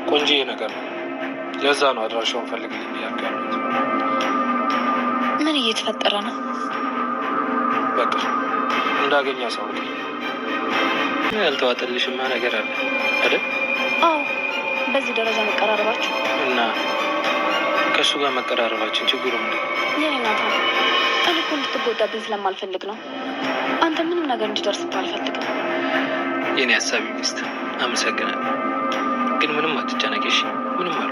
ቆንጆዬ ነገር ነው። ለዛ ነው አድራሻውን ፈልግልኝ ያልኩት። ምን እየተፈጠረ ነው? በቃ እንዳገኛ ሰው ያልተዋጠልሽማ ነገር አለ አይደል? አዎ፣ በዚህ ደረጃ መቀራረባችሁ እና ከእሱ ጋር መቀራረባችን ችግሩ ምንድን ነው? የኔ ናታን፣ እኔ እኮ እንድትጎዳብኝ ስለማልፈልግ ነው። አንተ ምንም ነገር እንዲደርስብህ አልፈልግም። የኔ ሀሳቢ ሚስት፣ አመሰግናለሁ። ግን ምንም አትጨነቂሽ፣ ምንም አሉ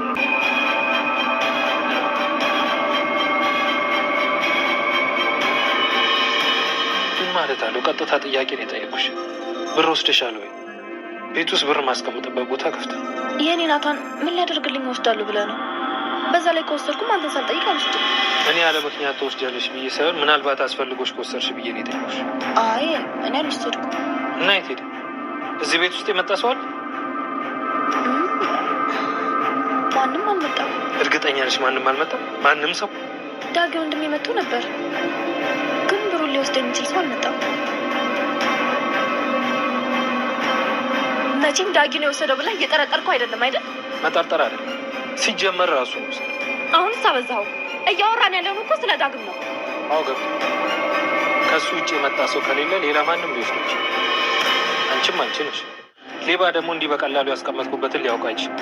ምን ማለት አለው? ቀጥታ ጥያቄ ነው የጠየኩሽ። ብር ወስደሻል ወይ? ቤት ውስጥ ብር ማስቀምጥበት ቦታ ክፍት ነው። የኔ ናታን፣ ምን ሊያደርግልኝ ወስዳለሁ ብለህ ነው? በዛ ላይ ከወሰድኩም አንተን ሳልጠይቅ አልወስድም። እኔ ያለ ምክንያት ተወስጃለሽ ብዬ ሳይሆን ምናልባት አስፈልጎሽ ከወሰድሽ ብዬ ነው የጠየኩሽ። አይ እኔ አልወሰድኩም። እና የት ሄደ? እዚህ ቤት ውስጥ የመጣ ሰው አለ? ማንም አልመጣም። እርግጠኛ ነሽ? ማንም አልመጣም? ማንም ሰው? ዳጊ ወንድሜ መጥቶ ነበር፣ ግን ብሩን ሊወስድ የሚችል ሰው አልመጣም። መቼም ዳጊ ነው የወሰደው ብላ እየጠረጠርኩ አይደለም አይደል? መጠርጠር አይደለም፣ ሲጀመር ራሱ ነው። አሁን ሳበዛው። እያወራን ያለውን እኮ ስለ ዳግም ነው። አዎ ገብ ከሱ ውጭ የመጣ ሰው ከሌለ ሌላ ማንም ሊወስድ ይችላል። አንቺም አንቺ ነሽ። ሌባ ደግሞ እንዲህ በቀላሉ ያስቀመጥኩበትን ሊያውቅ አይችልም።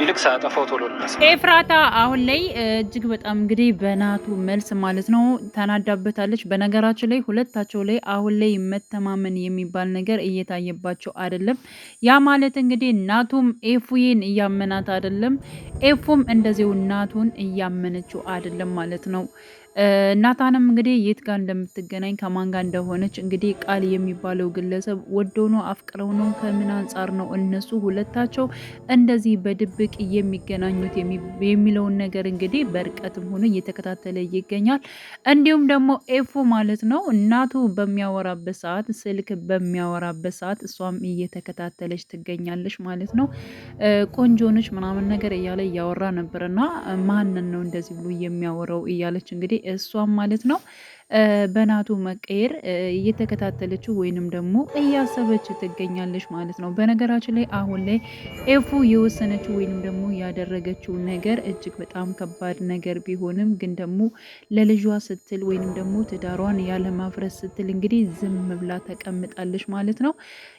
ይልቅ ሳያጠፋው ቶሎ ልናስ ኤፍራታ አሁን ላይ እጅግ በጣም እንግዲህ በናቱ መልስ ማለት ነው ተናዳበታለች። በነገራችን ላይ ሁለታቸው ላይ አሁን ላይ መተማመን የሚባል ነገር እየታየባቸው አይደለም። ያ ማለት እንግዲህ ናቱም ኤፉዬን እያመናት አይደለም፣ ኤፉም እንደዚሁ ናቱን እያመነችው አይደለም ማለት ነው። ናታንም እንግዲህ የት ጋር እንደምትገናኝ ከማን ጋር እንደሆነች እንግዲህ ቃል የሚባለው ግለሰብ ወዶ ነው አፍቅረው ነው ከምን አንጻር ነው እነሱ ሁለታቸው እንደዚህ በድብቅ የሚገናኙት የሚለውን ነገር እንግዲህ በርቀትም ሆኖ እየተከታተለ ይገኛል። እንዲሁም ደግሞ ኤፉ ማለት ነው እናቱ በሚያወራበት ሰዓት ስልክ በሚያወራበት ሰዓት እሷም እየተከታተለች ትገኛለች ማለት ነው። ቆንጆነች ምናምን ነገር እያለ እያወራ ነበርና ማንን ነው እንደዚህ ብሎ የሚያወራው እያለች እንግዲህ እሷም ማለት ነው በናቱ መቀየር እየተከታተለችው ወይንም ደግሞ እያሰበች ትገኛለች ማለት ነው። በነገራችን ላይ አሁን ላይ ኤፉ የወሰነችው ወይንም ደግሞ ያደረገችው ነገር እጅግ በጣም ከባድ ነገር ቢሆንም ግን ደግሞ ለልጇ ስትል ወይንም ደግሞ ትዳሯን ያለማፍረስ ስትል እንግዲህ ዝም ብላ ተቀምጣለች ማለት ነው።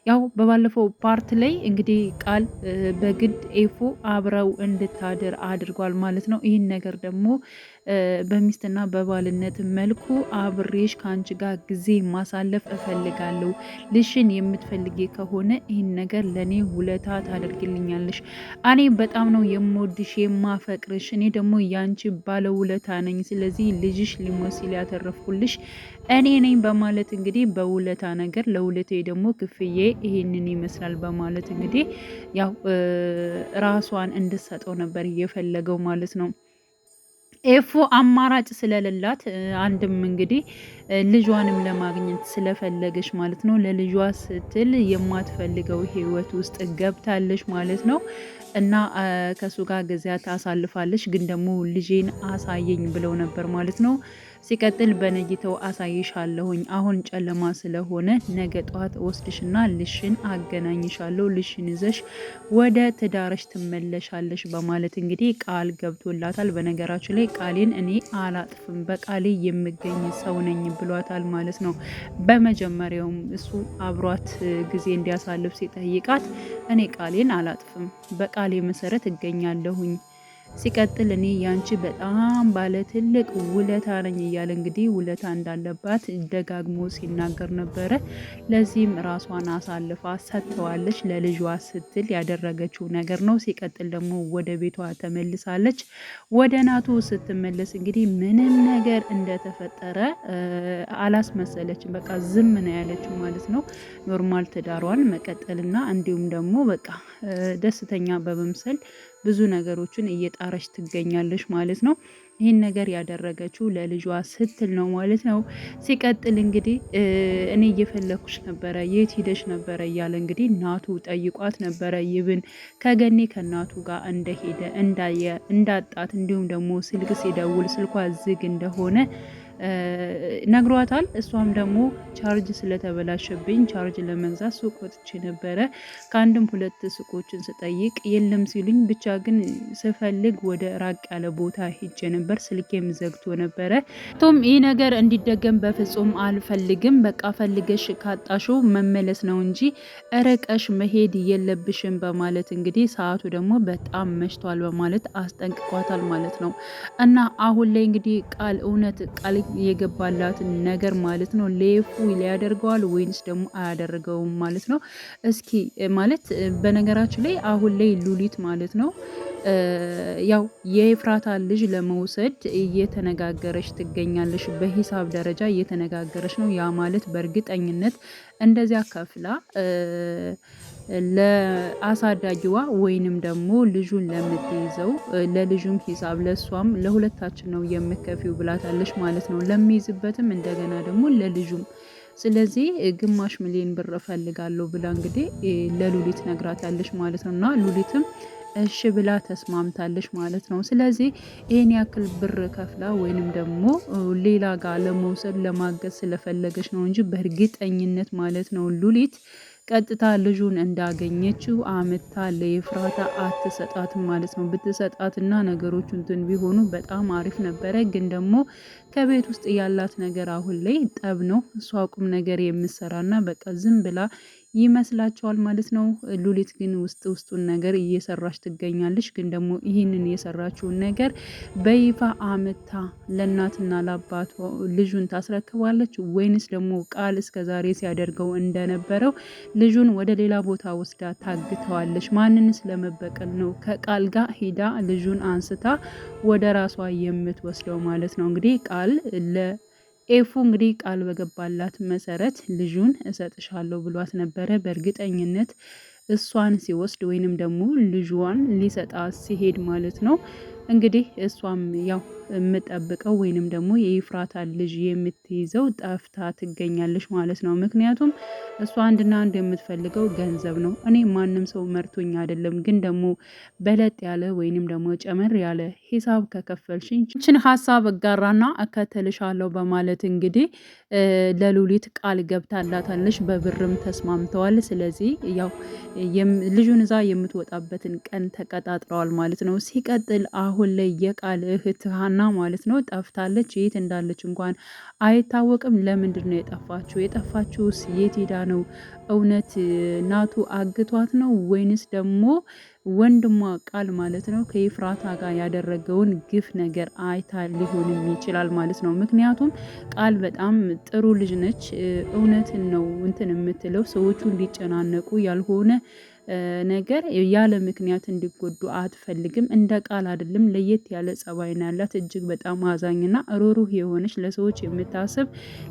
ያው በባለፈው ፓርት ላይ እንግዲህ ቃል በግድ ኤፉ አብረው እንድታድር አድርጓል ማለት ነው። ይህን ነገር ደግሞ በሚስትና በባልነት መልኩ አብሬሽ ከአንቺ ጋር ጊዜ ማሳለፍ እፈልጋለሁ። ልሽን የምትፈልጊ ከሆነ ይህን ነገር ለእኔ ውለታ ታደርግልኛለሽ። እኔ በጣም ነው የምወድሽ የማፈቅርሽ። እኔ ደግሞ ያንቺ ባለ ውለታ ነኝ። ስለዚህ ልጅሽ ሊሞት ሲል ያተረፍኩልሽ እኔ ነኝ በማለት እንግዲህ በውለታ ነገር ለውለቴ ደግሞ ክፍዬ ይሄንን ይመስላል በማለት እንግዲህ ያው ራሷን እንድትሰጠው ነበር እየፈለገው ማለት ነው። ኤፉ አማራጭ ስለሌላት አንድም እንግዲህ ልጇንም ለማግኘት ስለፈለገች ማለት ነው ለልጇ ስትል የማትፈልገው ህይወት ውስጥ ገብታለች ማለት ነው። እና ከሱ ጋር ጊዜያት አሳልፋለች። ግን ደግሞ ልጄን አሳየኝ ብለው ነበር ማለት ነው። ሲቀጥል በነጊተው አሳይሻለሁኝ፣ አሁን ጨለማ ስለሆነ ነገ ጠዋት ወስድሽና ልሽን አገናኝሻለሁ፣ ልሽን ይዘሽ ወደ ትዳርሽ ትመለሻለሽ በማለት እንግዲህ ቃል ገብቶላታል። በነገራችሁ ላይ ቃሌን እኔ አላጥፍም፣ በቃሌ የምገኝ ሰው ነኝ ብሏታል ማለት ነው። በመጀመሪያውም እሱ አብሯት ጊዜ እንዲያሳልፍ ሲጠይቃት እኔ ቃሌን አላጥፍም፣ በቃሌ መሰረት እገኛለሁኝ፣ ሲቀጥል እኔ ያንቺ በጣም ባለ ትልቅ ውለታ ነኝ እያለ እንግዲህ ውለታ እንዳለባት ደጋግሞ ሲናገር ነበረ። ለዚህም ራሷን አሳልፋ ሰጥተዋለች። ለልጇ ስትል ያደረገችው ነገር ነው። ሲቀጥል ደግሞ ወደ ቤቷ ተመልሳለች። ወደ ናቱ ስትመለስ እንግዲህ ምንም ነገር እንደተፈጠረ አላስመሰለችም። በቃ ዝም ነው ያለችው ማለት ነው። ኖርማል ትዳሯን መቀጠልና እንዲሁም ደግሞ በቃ ደስተኛ በመምሰል ብዙ ነገሮችን እየጣረች ትገኛለች ማለት ነው። ይህን ነገር ያደረገችው ለልጇ ስትል ነው ማለት ነው። ሲቀጥል እንግዲህ እኔ እየፈለኩሽ ነበረ፣ የት ሂደሽ ነበረ እያለ እንግዲህ እናቱ ጠይቋት ነበረ። ይብን ከገኔ ከእናቱ ጋር እንደሄደ እንዳየ እንዳጣት፣ እንዲሁም ደግሞ ስልክ ሲደውል ስልኳ ዝግ እንደሆነ ነግሯታል። እሷም ደግሞ ቻርጅ ስለተበላሸብኝ ቻርጅ ለመግዛት ሱቅ ወጥቼ ነበረ። ከአንድም 2 ሱቆችን ስጠይቅ የለም ሲሉኝ ብቻ ግን ስፈልግ ወደ ራቅ ያለ ቦታ ሄጄ ነበር። ስልኬም ዘግቶ ነበረ። ቶም ይህ ነገር እንዲደገም በፍጹም አልፈልግም። በቃ ፈልገሽ ካጣሽው መመለስ ነው እንጂ ርቀሽ መሄድ የለብሽም በማለት እንግዲህ ሰዓቱ ደግሞ በጣም መሽቷል በማለት አስጠንቅቋታል ማለት ነው። እና አሁን ላይ እንግዲህ እውነት ቃል የገባላትን ነገር ማለት ነው ሌፉ ሊያደርገዋል ወይንስ ደግሞ አያደርገውም ማለት ነው። እስኪ ማለት በነገራችን ላይ አሁን ላይ ሉሊት ማለት ነው ያው የኤፍራታ ልጅ ለመውሰድ እየተነጋገረች ትገኛለች። በሂሳብ ደረጃ እየተነጋገረች ነው። ያ ማለት በእርግጠኝነት እንደዚያ ከፍላ ለአሳዳጊዋ ወይንም ደግሞ ልጁን ለምትይዘው ለልጁም ሂሳብ ለሷም ለሁለታችን ነው የምከፊው ብላታለች ማለት ነው። ለሚይዝበትም እንደገና ደግሞ ለልጁም ስለዚህ 1,000,000 ብር እፈልጋለሁ ብላ እንግዲህ ለሉሊት ነግራታለች ማለት ነው። እና ሉሊትም እሺ ብላ ተስማምታለች ማለት ነው። ስለዚህ ይሄን ያክል ብር ከፍላ ወይንም ደግሞ ሌላ ጋር ለመውሰድ ለማገዝ ስለፈለገች ነው እንጂ በእርግጠኝነት ማለት ነው ሉሊት ቀጥታ ልጁን እንዳገኘችው አመታ ለኤፍራታ አትሰጣትም ማለት ነው። ብትሰጣትና ነገሮቹ እንትን ቢሆኑ በጣም አሪፍ ነበረ። ግን ደግሞ ከቤት ውስጥ ያላት ነገር አሁን ላይ ጠብ ነው። እሷ ቁም ነገር የምትሰራና በቃ ዝም ብላ ይመስላቸዋል ማለት ነው። ሉሊት ግን ውስጡን ነገር እየሰራች ትገኛለች። ግን ደግሞ ይህንን የሰራችውን ነገር በይፋ አመታ ለእናትና ለአባቷ ልጁን ታስረክባለች ወይንስ ደግሞ ቃል እስከዛሬ ሲያደርገው እንደነበረው ልጁን ወደ ሌላ ቦታ ወስዳ ታግተዋለች? ማንንስ ለመበቀል ነው ከቃል ጋር ሂዳ ልጁን አንስታ ወደ ራሷ የምትወስደው ማለት ነው። እንግዲህ ቃል ኤፉ እንግዲህ ቃል በገባላት መሰረት ልጁን እሰጥሻለሁ ብሏት ነበረ። በእርግጠኝነት እሷን ሲወስድ ወይንም ደግሞ ልጇን ሊሰጣት ሲሄድ ማለት ነው እንግዲህ እሷም ያው የምጠብቀው ወይንም ደግሞ የኤፍራታ ልጅ የምትይዘው ጠፍታ ትገኛለች ማለት ነው። ምክንያቱም እሷ አንድና አንድ የምትፈልገው ገንዘብ ነው። እኔ ማንም ሰው መርቶኝ አይደለም፣ ግን ደግሞ በለጥ ያለ ወይንም ደግሞ ጨመር ያለ ሂሳብ ከከፈልሽኝ ችን ሀሳብ እጋራና እከተልሻለሁ በማለት እንግዲህ ለሉሊት ቃል ገብታላታለች። በብርም ተስማምተዋል። ስለዚህ ያው ልጁን እዛ የምትወጣበትን ቀን ተቀጣጥረዋል ማለት ነው። ሲቀጥል አሁን ላይ የቃል እህት ሀና ማለት ነው ጠፍታለች። የት እንዳለች እንኳን አይታወቅም። ለምንድን ነው የጠፋችው? የጠፋችውስ የት ሄዳ ነው? እውነት ናቱ አግቷት ነው ወይንስ ደግሞ ወንድሟ ቃል ማለት ነው ከኤፍራታ ጋር ያደረገውን ግፍ ነገር አይታ ሊሆንም ይችላል ማለት ነው። ምክንያቱም ቃል በጣም ጥሩ ልጅ ነች። እውነትን ነው እንትን የምትለው ሰዎቹ እንዲጨናነቁ ያልሆነ ነገር ያለ ምክንያት እንዲጎዱ አትፈልግም። እንደ ቃል አይደለም፣ ለየት ያለ ጸባይ ነው ያላት። እጅግ በጣም አዛኝና ሩሩህ የሆነች ለሰዎች የምታስብ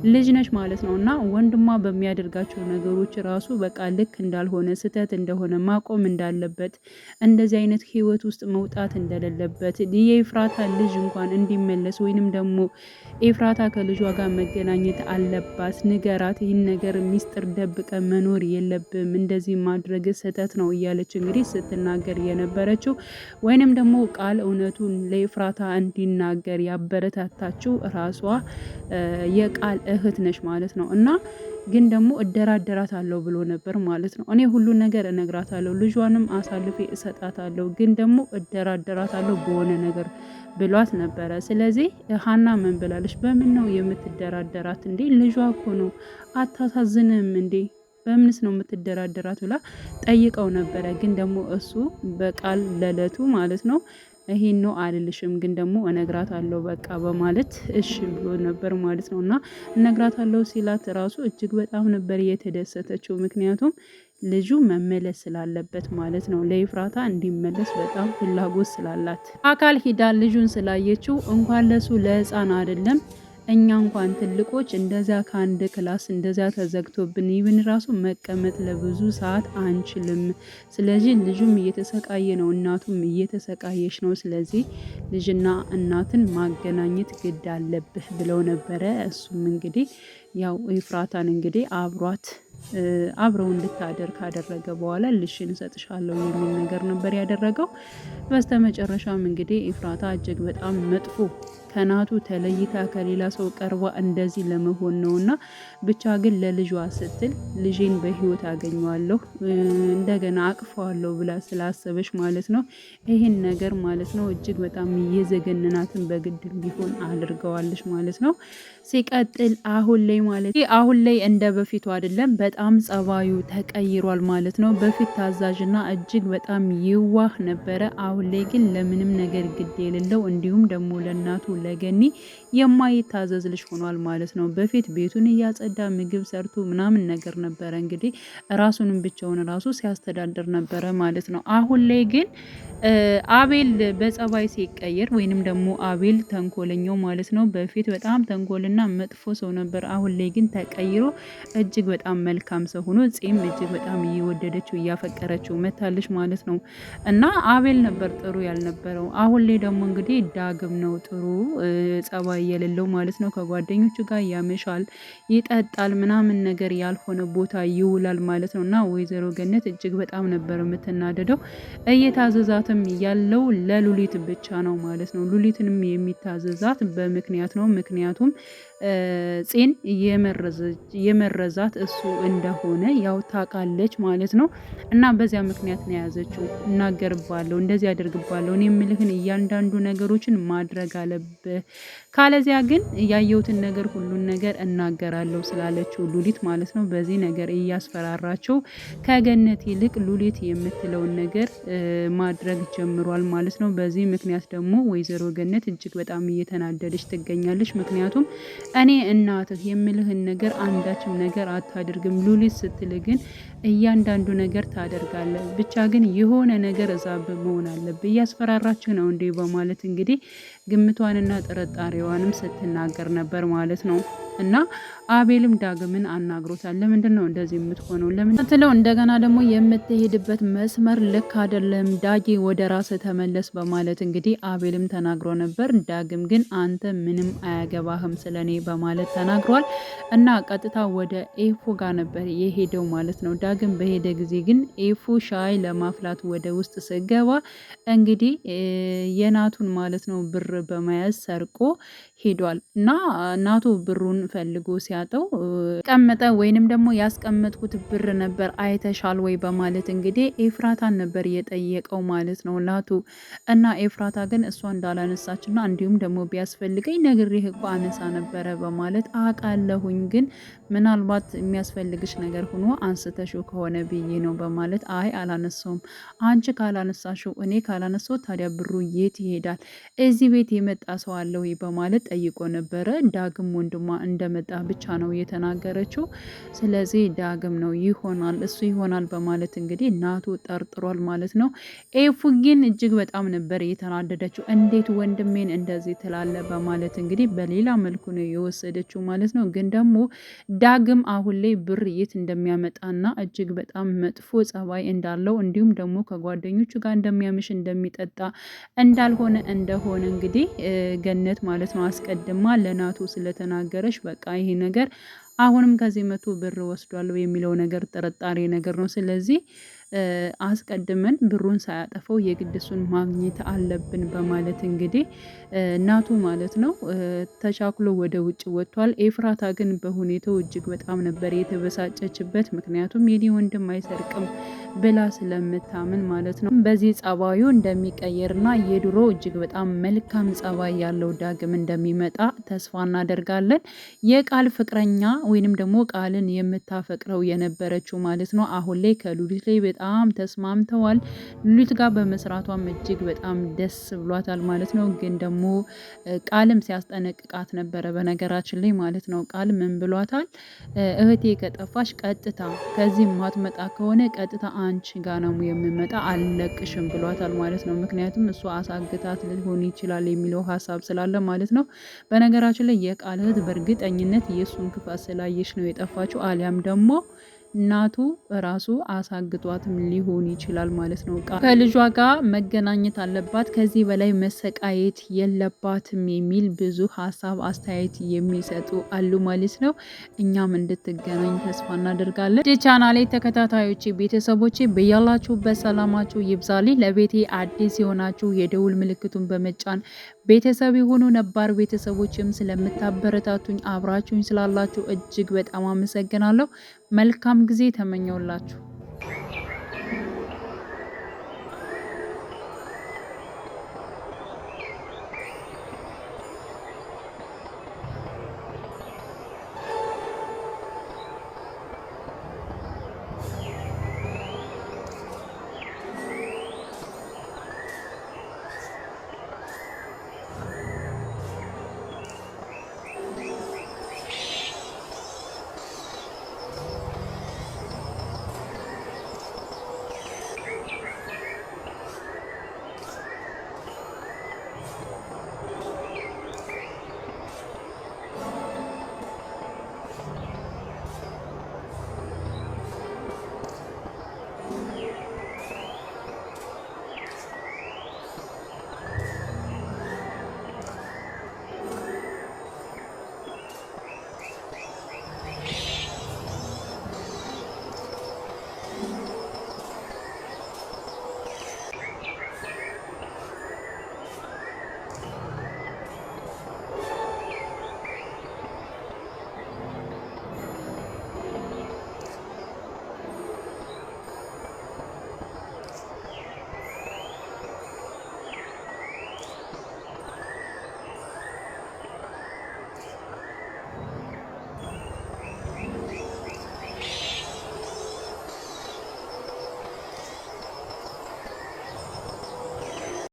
ልጅ ነች ማለት ነው። እና ወንድሟ በሚያደርጋቸው ነገሮች ራሱ በቃ ልክ እንዳልሆነ ስህተት እንደሆነ ማቆም እንዳለበት እንደዚህ አይነት ህይወት ውስጥ መውጣት እንደሌለበት የኤፍራታ ልጅ እንኳን እንዲመለስ ወይንም ደግሞ ኤፍራታ ከልጇ ጋር መገናኘት አለባት፣ ንገራት፣ ይህን ነገር ሚስጥር ደብቀ መኖር የለብም፣ እንደዚህ ማድረግ ስህተት ነው እያለች እንግዲህ ስትናገር የነበረችው ወይንም ደግሞ ቃል እውነቱን ለኤፍራታ እንዲናገር ያበረታታችው ራሷ የቃል እህት ነች ማለት ነው። እና ግን ደግሞ እደራደራታለሁ ብሎ ነበር ማለት ነው። እኔ ሁሉን ነገር እነግራታለሁ፣ ልጇንም አሳልፌ እሰጣታለሁ፣ ግን ደግሞ እደራደራታለሁ በሆነ ነገር ብሏት ነበረ። ስለዚህ ሀና ምን ብላለች? በምን ነው የምትደራደራት እንዴ? ልጇ እኮ ነው፣ አታሳዝንም እንዴ? በምንስ ነው የምትደራደራት ብላ ጠይቀው ነበረ። ግን ደግሞ እሱ በቃል ለለቱ ማለት ነው ይሄን ነው አልልሽም፣ ግን ደግሞ እነግራታለሁ በቃ በማለት እሺ ብሎ ነበር ማለት ነው። እና እነግራታለሁ ሲላት ራሱ እጅግ በጣም ነበር የተደሰተችው። ምክንያቱም ልጁ መመለስ ስላለበት ማለት ነው። ለኤፍራታ እንዲመለስ በጣም ፍላጎት ስላላት አካል ሂዳ ልጁን ስላየችው እንኳን ለሱ ለህፃን አይደለም እኛ እንኳን ትልቆች እንደዚያ ከአንድ ክላስ እንደዚያ ተዘግቶብን ይብን ራሱ መቀመጥ ለብዙ ሰዓት አንችልም። ስለዚህ ልጁም እየተሰቃየ ነው፣ እናቱም እየተሰቃየች ነው። ስለዚህ ልጅና እናትን ማገናኘት ግድ አለብህ ብለው ነበረ። እሱም እንግዲህ ያው ኤፍራታን እንግዲህ አብረው እንድታደር ካደረገ በኋላ ልሽን እሰጥሻለሁ የሚል ነገር ነበር ያደረገው። በስተመጨረሻም እንግዲህ ኤፍራታ እጅግ በጣም መጥፎ ከናቱ ተለይታ ከሌላ ሰው ቀርባ እንደዚህ ለመሆን ነውና ብቻ ግን ለልጇ ስትል ልጄን በህይወት አገኘዋለሁ እንደገና አቅፈዋለሁ ብላ ስላሰበች ማለት ነው ይህን ነገር ማለት ነው እጅግ በጣም የዘገነናትን በግድ ቢሆን አድርገዋለች ማለት ነው። ሲቀጥል አሁን ላይ እንደ በፊቱ አይደለም፣ በጣም ጸባዩ ተቀይሯል ማለት ነው። በፊት ታዛዥና እጅግ በጣም ይዋህ ነበረ። አሁን ላይ ግን ለምንም ነገር ግድ የሌለው እንዲሁም ደግሞ ለእናቱ ለገኒ የማይታዘዝ ልጅ ሆኗል ማለት ነው። በፊት ቤቱን እያጸዳ ምግብ ሰርቶ ምናምን ነገር ነበረ እንግዲህ ራሱንም ብቻውን ራሱ ሲያስተዳድር ነበረ ማለት ነው። አሁን ላይ ግን አቤል በጸባይ ሲቀየር ወይንም ደግሞ አቤል ተንኮለኛው ማለት ነው። በፊት በጣም ተንኮልና መጥፎ ሰው ነበር። አሁን ላይ ግን ተቀይሮ እጅግ በጣም መልካም ሰው ሆኖ ጺም እጅግ በጣም እየወደደችው እያፈቀረችው መታለች ማለት ነው። እና አቤል ነበር ጥሩ ያልነበረው። አሁን ላይ ደግሞ እንግዲህ ዳግም ነው ጥሩ ጸባይ የሌለው ማለት ነው። ከጓደኞቹ ጋር ያመሻል፣ ይጠጣል፣ ምናምን ነገር ያልሆነ ቦታ ይውላል ማለት ነው። እና ወይዘሮ ገነት እጅግ በጣም ነበር የምትናደደው። እየታዘዛትም ያለው ለሉሊት ብቻ ነው ማለት ነው። ሉሊትንም የሚታዘዛት በምክንያት ነው። ምክንያቱም ጺን የመረዛት እሱ እንደሆነ ያው ታውቃለች ማለት ነው። እና በዚያ ምክንያት ነው የያዘችው። እናገርባለሁ፣ እንደዚህ አደርግባለሁ፣ እኔ የምልህን እያንዳንዱ ነገሮችን ማድረግ አለብህ፣ ካለዚያ ግን ያየሁትን ነገር ሁሉን ነገር እናገራለሁ ስላለችው ሉሊት ማለት ነው። በዚህ ነገር እያስፈራራቸው ከገነት ይልቅ ሉሊት የምትለውን ነገር ማድረግ ጀምሯል ማለት ነው። በዚህ ምክንያት ደግሞ ወይዘሮ ገነት እጅግ በጣም እየተናደደች ትገኛለች። ምክንያቱም እኔ እናትህ የምልህን ነገር አንዳችም ነገር አታደርግም፣ ሉሊት ስትል ግን እያንዳንዱ ነገር ታደርጋለህ፣ ብቻ ግን የሆነ ነገር እዛብ መሆን አለብህ፣ እያስፈራራችሁ ነው እንዴ በማለት እንግዲህ ግምቷንና ጥርጣሬዋንም ስትናገር ነበር ማለት ነው። እና አቤልም ዳግምን አናግሮታል። ለምንድን ነው እንደዚህ የምትሆነው? ለምን ትለው እንደገና ደግሞ የምትሄድበት መስመር ልክ አይደለም፣ ዳጊ ወደ ራስ ተመለስ በማለት እንግዲህ አቤልም ተናግሮ ነበር። ዳግም ግን አንተ ምንም አያገባህም ስለኔ በማለት ተናግሯል። እና ቀጥታ ወደ ኤፉ ጋር ነበር የሄደው ማለት ነው። ዳግም በሄደ ጊዜ ግን ኤፉ ሻይ ለማፍላት ወደ ውስጥ ስገባ እንግዲህ የናቱን ማለት ነው ብር በመያዝ ሰርቆ ሄዷል። እና ናቱ ብሩን ፈልጎ ሲያጠው ቀመጠ ወይንም ደግሞ ያስቀመጥኩት ብር ነበር አይተሻል ወይ በማለት እንግዲህ ኤፍራታን ነበር የጠየቀው ማለት ነው ናቱ። እና ኤፍራታ ግን እሷ እንዳላነሳችና እንዲሁም ደግሞ ቢያስፈልገኝ ነግሬህ እኮ አነሳ ነበረ በማለት አውቃለሁኝ፣ ግን ምናልባት የሚያስፈልግሽ ነገር ሆኖ አንስተሽው ከሆነ ብዬ ነው በማለት አይ አላነሳውም፣ አንቺ ካላነሳሽው እኔ ካላነሳው ታዲያ ብሩ የት ይሄዳል? እዚህ ቤት የመጣ ሰው አለ ወይ በማለት ጠይቆ ነበረ። ዳግም ወንድሟ እንደመጣ ብቻ ነው የተናገረችው። ስለዚህ ዳግም ነው ይሆናል እሱ ይሆናል በማለት እንግዲህ ናቱ ጠርጥሯል ማለት ነው። ኤፉ ግን እጅግ በጣም ነበር የተናደደችው። እንዴት ወንድሜን እንደዚህ ትላለ በማለት እንግዲህ በሌላ መልኩ ነው የወሰደችው ማለት ነው። ግን ደግሞ ዳግም አሁን ላይ ብር የት እንደሚያመጣና እጅግ በጣም መጥፎ ጸባይ እንዳለው እንዲሁም ደግሞ ከጓደኞቹ ጋር እንደሚያምሽ እንደሚጠጣ እንዳልሆነ እንደሆነ እንግዲህ ገነት ማለት ነው አስቀድማ ለናቱ ስለተናገረች በቃ ይሄ ነገር አሁንም ከዚህ መቶ ብር ወስዷል የሚለው ነገር ጥርጣሬ ነገር ነው። ስለዚህ አስቀድመን ብሩን ሳያጠፈው የግድ እሱን ማግኘት አለብን በማለት እንግዲህ እናቱ ማለት ነው ተቻክሎ ወደ ውጭ ወጥቷል። ኤፍራታ ግን በሁኔታው እጅግ በጣም ነበር የተበሳጨችበት። ምክንያቱም የኔ ወንድም አይሰርቅም ብላ ስለምታምን ማለት ነው በዚህ ጸባዩ እንደሚቀየርና የድሮ እጅግ በጣም መልካም ጸባይ ያለው ዳግም እንደሚመጣ ተስፋ እናደርጋለን። የቃል ፍቅረኛ ወይንም ደግሞ ቃልን የምታፈቅረው የነበረችው ማለት ነው አሁን ላይ ከሉሊት ላይ በጣም ተስማምተዋል። ሉሊት ጋር በመስራቷም እጅግ በጣም ደስ ብሏታል ማለት ነው። ግን ደግሞ ቃልም ሲያስጠነቅቃት ነበረ በነገራችን ላይ ማለት ነው። ቃል ምን ብሏታል? እህቴ ከጠፋሽ ቀጥታ ከዚህ ማትመጣ ከሆነ ቀጥታ አንቺ ጋር ነው የምመጣ አልለቅሽም ብሏታል ማለት ነው። ምክንያቱም እሷ አሳግታት ሊሆን ይችላል የሚለው ሀሳብ ስላለ ማለት ነው። በነገራችን ላይ የቃል እህት በእርግጠኝነት የእሱን ክፋት ስላየሽ ነው የጠፋችው አሊያም ደግሞ እናቱ ራሱ አሳግጧትም ሊሆን ይችላል ማለት ነው። ከልጇ ጋር መገናኘት አለባት፣ ከዚህ በላይ መሰቃየት የለባትም የሚል ብዙ ሀሳብ አስተያየት የሚሰጡ አሉ ማለት ነው። እኛም እንድትገናኝ ተስፋ እናደርጋለን። ቻናሌ ተከታታዮቼ ቤተሰቦቼ በያላችሁበት ሰላማችሁ ይብዛልኝ። ለቤቴ አዲስ የሆናችሁ የደውል ምልክቱን በመጫን ቤተሰብ የሆኑ ነባር ቤተሰቦችም ስለምታበረታቱኝ አብራችሁኝ ስላላችሁ እጅግ በጣም አመሰግናለሁ። መልካም ጊዜ ተመኘውላችሁ።